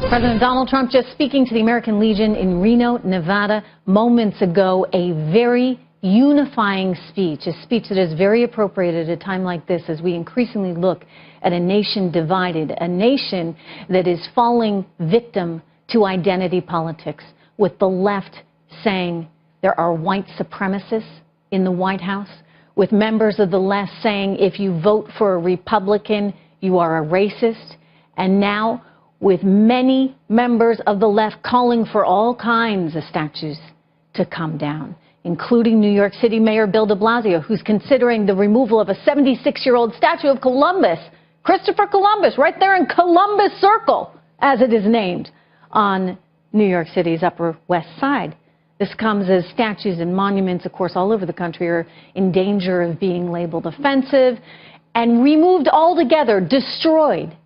President Donald Trump just speaking to the American Legion in Reno, Nevada, moments ago. A very unifying speech, a speech that is very appropriate at a time like this as we increasingly look at a nation divided, a nation that is falling victim to identity politics, with the left saying there are white supremacists in the White House, with members of the left saying if you vote for a Republican, you are a racist, and now with many members of the left calling for all kinds of statues to come down, including New York City Mayor Bill DeBlasio, who's considering the removal of a 76-year-old statue of Columbus, Christopher Columbus, right there in Columbus Circle, as it is named, on New York City's Upper West Side. This comes as statues and monuments, of course, all over the country are in danger of being labeled offensive and removed altogether, destroyed.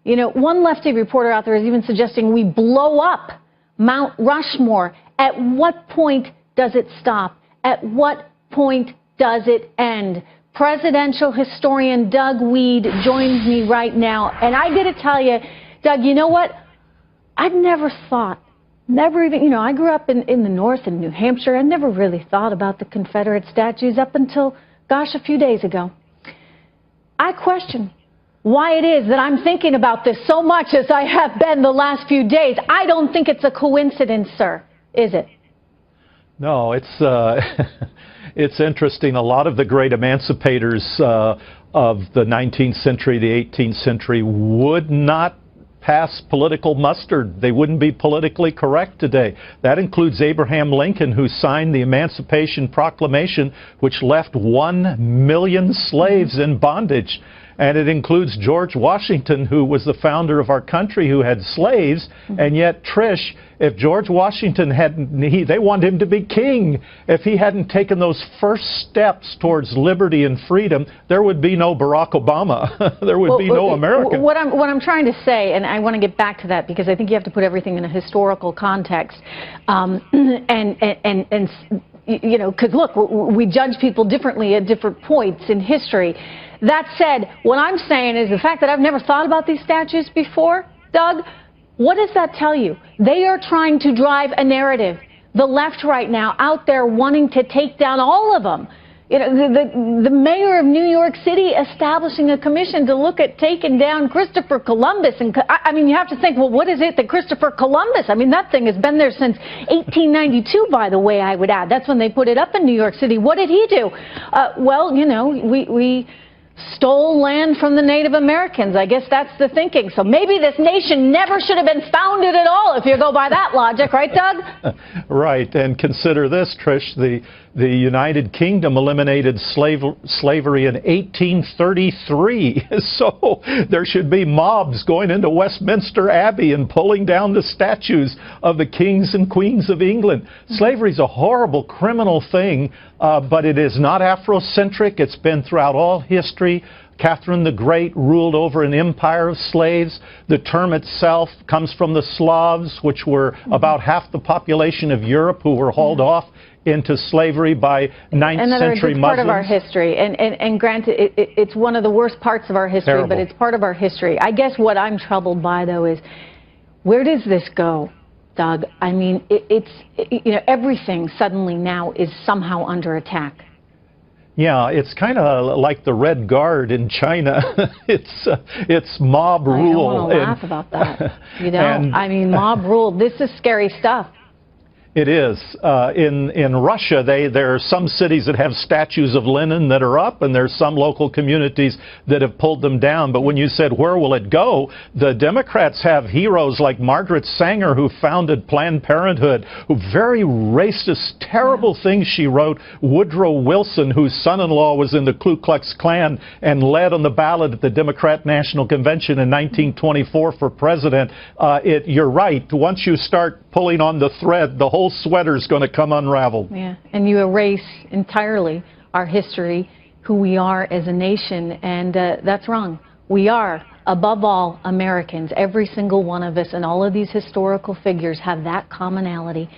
You know, one lefty reporter out there is even suggesting we blow up Mount Rushmore. At what point does it stop? At what point does it end? Presidential historian Doug Weed joins me right now. And I got to tell you, Doug, you know what? I'd never thought, never even, you know, I grew up in the North in New Hampshire. I never really thought about the Confederate statues up until, gosh, a few days ago. I question why it is that I'm thinking about this so much as I have been the last few days. I don't think it's a coincidence, sir, is it? No, it's it's interesting. A lot of the great emancipators of the 19th century, the 18th century, would not pass political muster. They wouldn't be politically correct today. That includes Abraham Lincoln, who signed the Emancipation Proclamation, which left 1 million slaves in bondage. And it includes George Washington, who was the founder of our country, who had slaves. And yet, Trish, if George Washington hadn't, they wanted him to be king. If he hadn't taken those first steps towards liberty and freedom, there would be no Barack Obama. There would be no America. What I'm trying to say, and I want to get back to that because I think you have to put everything in a historical context. You know, because look, we judge people differently at different points in history. That said, what I'm saying is the fact that I've never thought about these statues before, Doug, what does that tell you? They are trying to drive a narrative. The left right now out there wanting to take down all of them. You know, the mayor of New York City establishing a commission to look at taking down Christopher Columbus. And I mean, you have to think, well, what is it that Christopher Columbus? I mean, that thing has been there since 1892, by the way, I would add. That's when they put it up in New York City. What did he do? Well, you know, we stole land from the Native Americans. I guess that's the thinking. So maybe this nation never should have been founded at all, if you go by that logic, right, Doug? Right. And consider this, Trish. The United Kingdom eliminated slavery in 1833. So there should be mobs going into Westminster Abbey and pulling down the statues of the kings and queens of England. Slavery is a horrible criminal thing, but it is not Afrocentric. It's been throughout all history. Catherine the Great ruled over an empire of slaves. The term itself comes from the Slavs, which were about half the population of Europe, who were hauled off into slavery by 9th century Muslims. Part of our history, and granted, it's one of the worst parts of our history, Terrible. But it's part of our history. I guess what I'm troubled by, though, is where does this go, Doug? I mean, you know, everything suddenly now is somehow under attack. Yeah, it's kind of like the Red Guard in China. It's mob rule. I don't want to laugh about that. You know, I mean, mob rule. This is scary stuff. It is. In Russia, there are some cities that have statues of Lenin that are up, and there's some local communities that have pulled them down. But when you said, where will it go? The Democrats have heroes like Margaret Sanger, who founded Planned Parenthood, who very racist, terrible things she wrote. Woodrow Wilson, whose son-in-law was in the Ku Klux Klan and led on the ballot at the Democrat National Convention in 1924 for president. You're right. Once you start pulling on the thread, the whole sweater's going to come unraveled. Yeah, and you erase entirely our history, who we are as a nation, and that's wrong. We are, above all, Americans. Every single one of us, and all of these historical figures have that commonality.